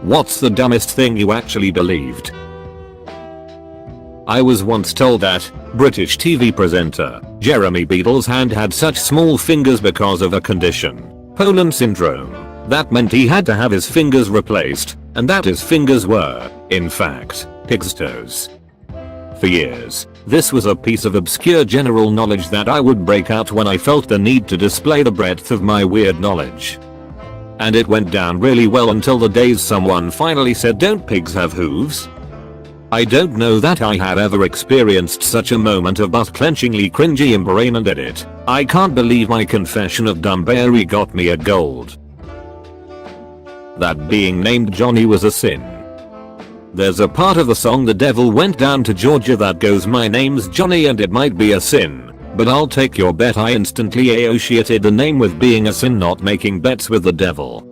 What's the dumbest thing you actually believed? I was once told that British TV presenter Jeremy Beadle's hand had such small fingers because of a condition, Poland syndrome, that meant he had to have his fingers replaced, and that his fingers were, in fact, pig's toes. For years, this was a piece of obscure general knowledge that I would break out when I felt the need to display the breadth of my weird knowledge. And it went down really well until the days someone finally said, "Don't pigs have hooves?" I don't know that I had ever experienced such a moment of butt-clenchingly cringy brain and edit. I can't believe my confession of dumbery got me a gold. That being named Johnny was a sin. There's a part of the song "The Devil Went Down to Georgia" that goes, "My name's Johnny and it might be a sin, but I'll take your bet." I instantly associated the name with being a sin, not making bets with the devil.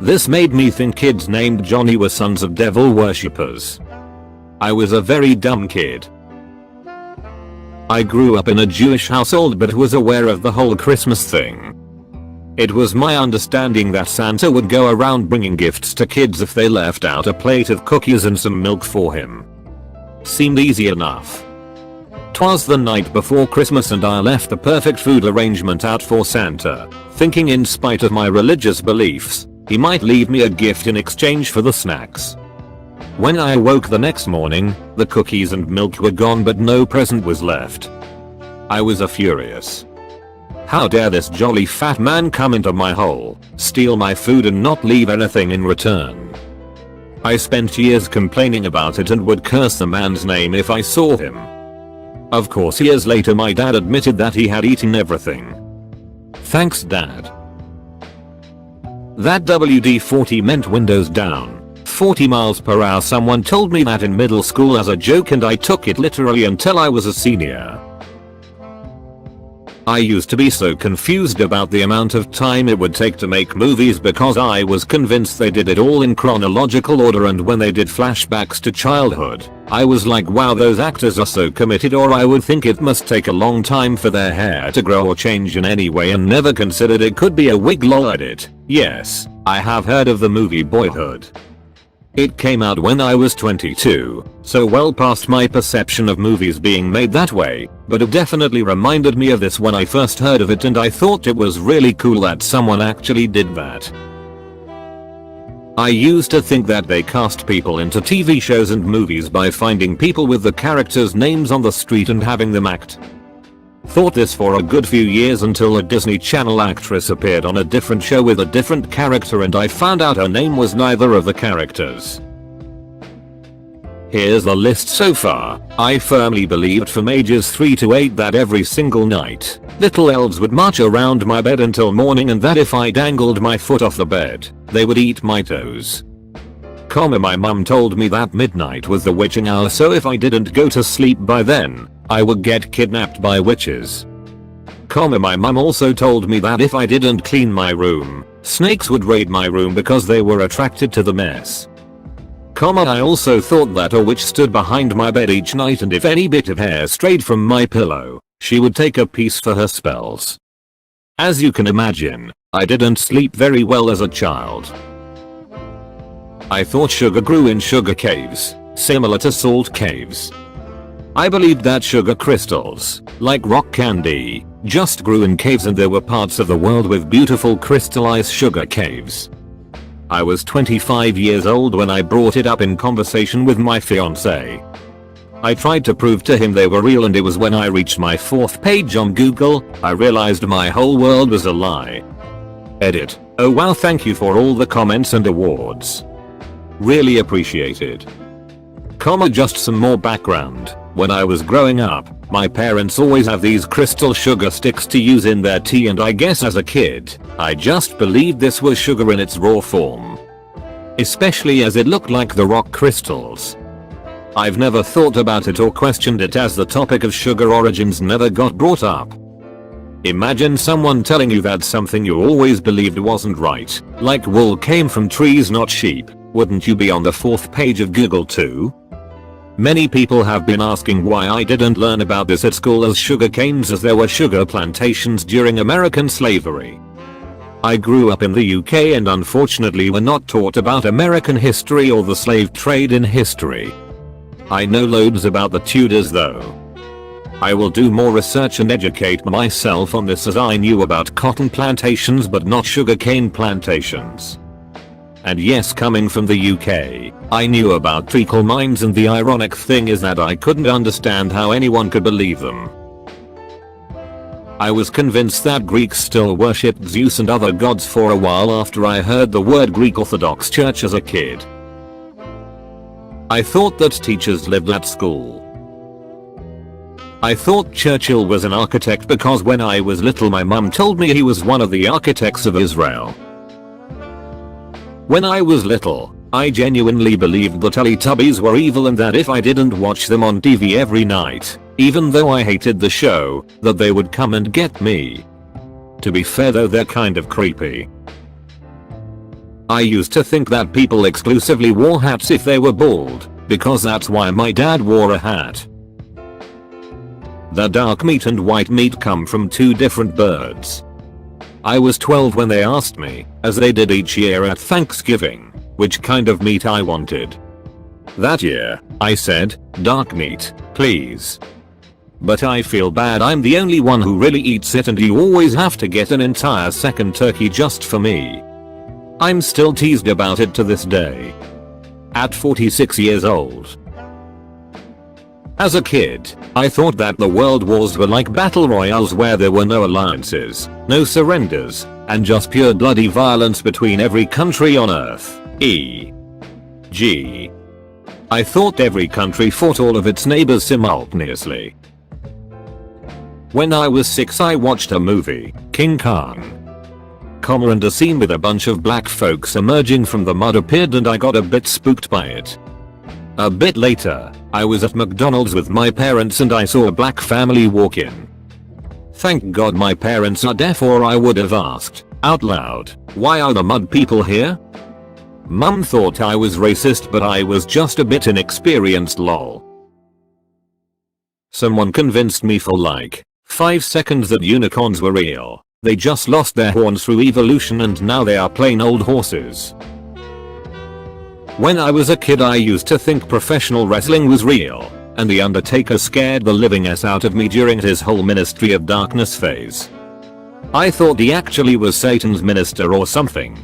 This made me think kids named Johnny were sons of devil worshippers. I was a very dumb kid. I grew up in a Jewish household but was aware of the whole Christmas thing. It was my understanding that Santa would go around bringing gifts to kids if they left out a plate of cookies and some milk for him. Seemed easy enough. 'Twas the night before Christmas and I left the perfect food arrangement out for Santa, thinking in spite of my religious beliefs, he might leave me a gift in exchange for the snacks. When I awoke the next morning, the cookies and milk were gone but no present was left. I was furious. How dare this jolly fat man come into my hole, steal my food and not leave anything in return. I spent years complaining about it and would curse the man's name if I saw him. Of course, years later my dad admitted that he had eaten everything. Thanks, Dad. That WD-40 meant windows down, 40 miles per hour. Someone told me that in middle school as a joke and I took it literally until I was a senior. I used to be so confused about the amount of time it would take to make movies because I was convinced they did it all in chronological order, and when they did flashbacks to childhood, I was like, wow, those actors are so committed. Or I would think it must take a long time for their hair to grow or change in any way and never considered it could be a wig. Lol edit. Yes, I have heard of the movie Boyhood. It came out when I was 22, so well past my perception of movies being made that way, but it definitely reminded me of this when I first heard of it, and I thought it was really cool that someone actually did that. I used to think that they cast people into TV shows and movies by finding people with the characters' names on the street and having them act. Thought this for a good few years until a Disney Channel actress appeared on a different show with a different character and I found out her name was neither of the characters. Here's the list so far. I firmly believed from ages 3 to 8 that every single night, little elves would march around my bed until morning, and that if I dangled my foot off the bed, they would eat my toes. My mum told me that midnight was the witching hour, so if I didn't go to sleep by then, I would get kidnapped by witches. My mum also told me that if I didn't clean my room, snakes would raid my room because they were attracted to the mess. I also thought that a witch stood behind my bed each night, and if any bit of hair strayed from my pillow, she would take a piece for her spells. As you can imagine, I didn't sleep very well as a child. I thought sugar grew in sugar caves, similar to salt caves. I believed that sugar crystals, like rock candy, just grew in caves, and there were parts of the world with beautiful crystallized sugar caves. I was 25 years old when I brought it up in conversation with my fiance. I tried to prove to him they were real, and it was when I reached my 4th page on Google, I realized my whole world was a lie. Edit. Oh wow, thank you for all the comments and awards. Really appreciated. Just some more background. When I was growing up, my parents always have these crystal sugar sticks to use in their tea, and I guess as a kid, I just believed this was sugar in its raw form. Especially as it looked like the rock crystals. I've never thought about it or questioned it, as the topic of sugar origins never got brought up. Imagine someone telling you that something you always believed wasn't right, like wool came from trees not sheep. Wouldn't you be on the 4th page of Google too? Many people have been asking why I didn't learn about this at school as sugar canes, as there were sugar plantations during American slavery. I grew up in the UK and unfortunately were not taught about American history or the slave trade in history. I know loads about the Tudors though. I will do more research and educate myself on this, as I knew about cotton plantations but not sugarcane plantations. And yes, coming from the UK, I knew about treacle mines, and the ironic thing is that I couldn't understand how anyone could believe them. I was convinced that Greeks still worshipped Zeus and other gods for a while after I heard the word Greek Orthodox Church as a kid. I thought that teachers lived at school. I thought Churchill was an architect because when I was little my mum told me he was one of the architects of Israel. When I was little, I genuinely believed the Teletubbies were evil and that if I didn't watch them on TV every night, even though I hated the show, that they would come and get me. To be fair though, they're kind of creepy. I used to think that people exclusively wore hats if they were bald, because that's why my dad wore a hat. The dark meat and white meat come from two different birds. I was 12 when they asked me, as they did each year at Thanksgiving, which kind of meat I wanted. That year, I said, dark meat, please. But I feel bad, I'm the only one who really eats it and you always have to get an entire second turkey just for me. I'm still teased about it to this day. At 46 years old. As a kid, I thought that the world wars were like battle royales where there were no alliances, no surrenders, and just pure bloody violence between every country on earth. E.g. I thought every country fought all of its neighbors simultaneously. When I was 6 I watched a movie, King Kong, and a scene with a bunch of black folks emerging from the mud appeared and I got a bit spooked by it. A bit later, I was at McDonald's with my parents and I saw a black family walk in. Thank God my parents are deaf or I would have asked, out loud, why are the mud people here? Mum thought I was racist but I was just a bit inexperienced, lol. Someone convinced me for like 5 seconds that unicorns were real. They just lost their horns through evolution and now they are plain old horses. When I was a kid I used to think professional wrestling was real, and The Undertaker scared the living s out of me during his whole Ministry of Darkness phase. I thought he actually was Satan's minister or something.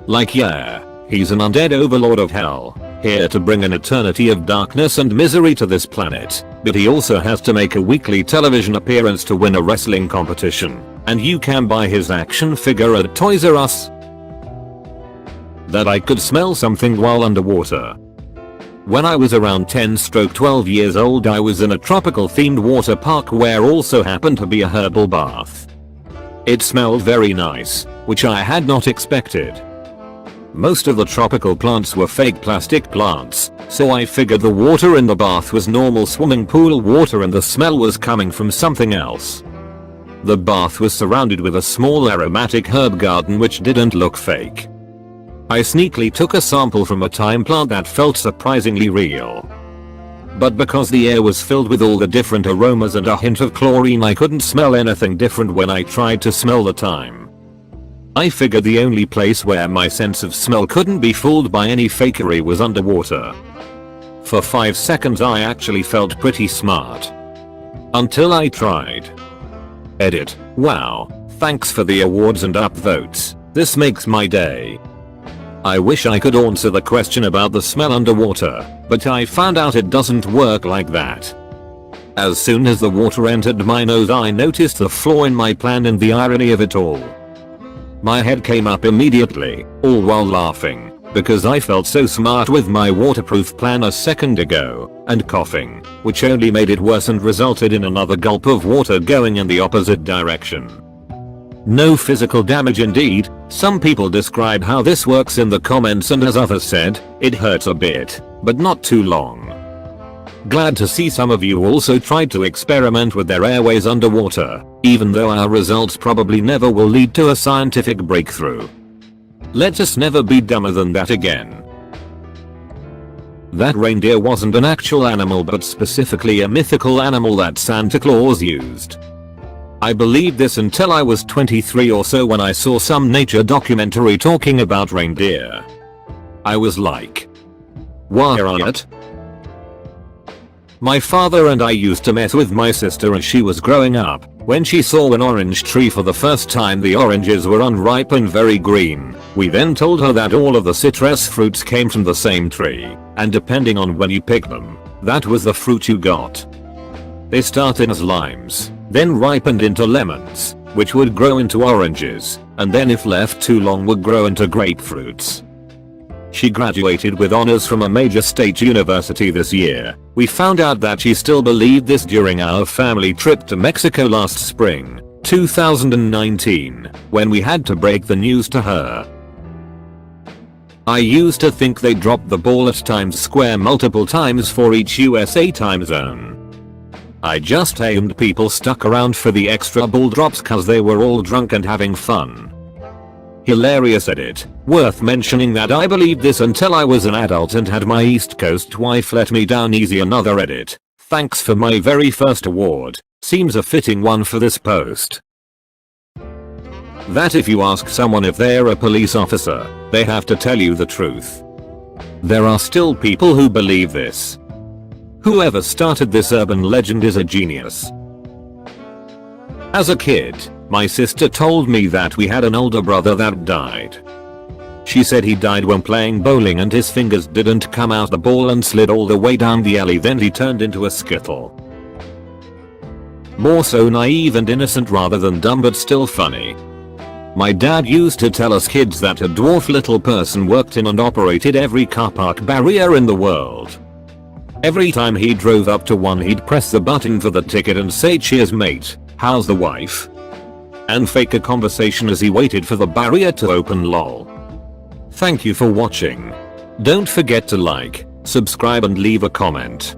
Like yeah, he's an undead overlord of hell, here to bring an eternity of darkness and misery to this planet, but he also has to make a weekly television appearance to win a wrestling competition, and you can buy his action figure at Toys R Us. That I could smell something while underwater. When I was around 10-12 years old I was in a tropical themed water park where also happened to be a herbal bath. It smelled very nice, which I had not expected. Most of the tropical plants were fake plastic plants, so I figured the water in the bath was normal swimming pool water and the smell was coming from something else. The bath was surrounded with a small aromatic herb garden which didn't look fake. I sneakily took a sample from a thyme plant that felt surprisingly real. But because the air was filled with all the different aromas and a hint of chlorine I couldn't smell anything different when I tried to smell the thyme. I figured the only place where my sense of smell couldn't be fooled by any fakery was underwater. For 5 seconds I actually felt pretty smart. Until I tried. Edit. Wow, thanks for the awards and upvotes, this makes my day. I wish I could answer the question about the smell underwater, but I found out it doesn't work like that. As soon as the water entered my nose I noticed the flaw in my plan and the irony of it all. My head came up immediately, all while laughing, because I felt so smart with my waterproof plan a second ago, and coughing, which only made it worse and resulted in another gulp of water going in the opposite direction. No physical damage indeed, some people describe how this works in the comments and as others said, it hurts a bit, but not too long. Glad to see some of you also tried to experiment with their airways underwater, even though our results probably never will lead to a scientific breakthrough. Let us never be dumber than that again. That reindeer wasn't an actual animal but specifically a mythical animal that Santa Claus used. I believed this until I was 23 or so when I saw some nature documentary talking about reindeer. I was like, what? My father and I used to mess with my sister as she was growing up. When she saw an orange tree for the first time, the oranges were unripe and very green. We then told her that all of the citrus fruits came from the same tree, and depending on when you picked them, that was the fruit you got. They started as limes, then ripened into lemons, which would grow into oranges, and then if left too long would grow into grapefruits. She graduated with honors from a major state university this year. We found out that she still believed this during our family trip to Mexico last spring, 2019, when we had to break the news to her. I used to think they dropped the ball at Times Square multiple times for each USA time zone. I just assumed people stuck around for the extra ball drops cause they were all drunk and having fun. Hilarious edit. Worth mentioning that I believed this until I was an adult and had my East Coast wife let me down easy. Another edit. Thanks for my very first award. Seems a fitting one for this post. That if you ask someone if they're a police officer, they have to tell you the truth. There are still people who believe this. Whoever started this urban legend is a genius. As a kid, my sister told me that we had an older brother that died. She said he died when playing bowling and his fingers didn't come out the ball and slid all the way down the alley, then he turned into a skittle. More so naive and innocent rather than dumb, but still funny. My dad used to tell us kids that a dwarf little person worked in and operated every car park barrier in the world. Every time he drove up to one, he'd press the button for the ticket and say, "Cheers mate, how's the wife?" and fake a conversation as he waited for the barrier to open. Lol. Thank you for watching. Don't forget to like, subscribe and leave a comment.